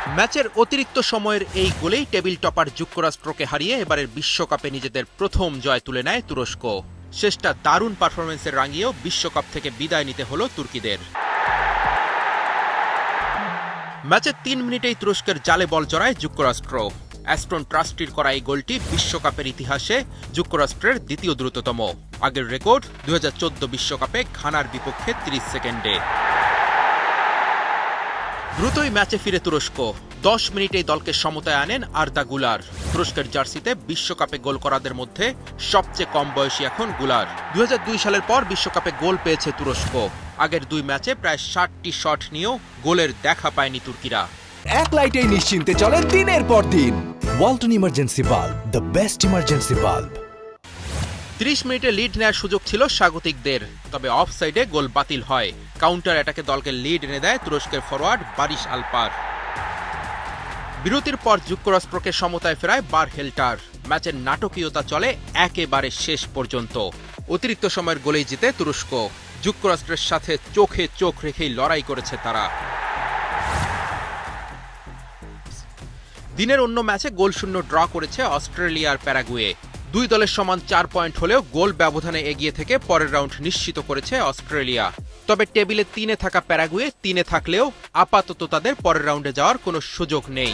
ম্যাচের অতিরিক্ত সময়ের এই গোলেই টেবিল টপার যুক্তরাষ্ট্রকে হারিয়ে এবারের বিশ্বকাপে নিজেদের প্রথম জয় তুলে নেয় তুরস্ক। শেষটা দারুণ পারফরমেন্সের রাঙিয়েও বিশ্বকাপ থেকে বিদায় নিতে হলো তুর্কিদের। ম্যাচের ৩ মিনিটেই তুরস্কের জালে বল জড়ায় যুক্তরাষ্ট্র। অ্যাস্টন ট্রাস্টির করা এই গোলটি বিশ্বকাপের ইতিহাসে যুক্তরাষ্ট্রের দ্বিতীয় দ্রুততম। আগের রেকর্ড ২০১৪ বিশ্বকাপে ঘানার বিপক্ষে ৩০ সেকেন্ডে। দ্রুতই ম্যাচে ফিরে তুরস্ক। ১০ মিনিটেই দলকে সমতায় আনেন আর্দা গুলার। তুরস্কের জার্সিতে বিশ্বকাপে গোল করাদের মধ্যে সবচেয়ে কম বয়সী এখন গুলার। ২০০২ সালের পর বিশ্বকাপে গোল পেয়েছে তুরস্ক। আগের ২ ম্যাচে প্রায় ৬০টি শট নিয়েও গোলের দেখা পায়নি তুর্কিরা। এক লাইটেই নিশ্চিন্তে চলে দিনের পর দিন। Walton emergency bulb, the best emergency bulb. ৩০ মিনিটে লিড নেয়ার সুযোগ ছিল স্বাগতিকদের, তবে অফসাইডে গোল বাতিল হয়। কাউন্টার অ্যাটাকে দলকে লিড এনে দেয় তুরস্কের ফরোয়ার্ড বারিশ আলপার। বিরতির পর যুক্তরাষ্ট্রকে সমতায় ফেরায় বার হেল্টার। ম্যাচের নাটকীয়তা চলে একেবারে শেষ পর্যন্ত। অতিরিক্ত সময়ের গোলেই জিতে তুরস্ক। যুক্তরাষ্ট্রের সাথে চোখে চোখ রেখেই লড়াই করেছে তারা। দিনের অন্য ম্যাচে গোলশূন্য ড্র করেছে অস্ট্রেলিয়ার প্যারাগুয়ে। দুই দলের সমান ৪ পয়েন্ট হলেও গোল ব্যবধানে এগিয়ে থেকে পরের রাউন্ড নিশ্চিত করেছে অস্ট্রেলিয়া। তবে টেবিলে ৩-এ থাকা প্যারাগুয়ে ৩-এ থাকলেও আপাতত তাদের পরের রাউন্ডে যাওয়ার কোনো সুযোগ নেই।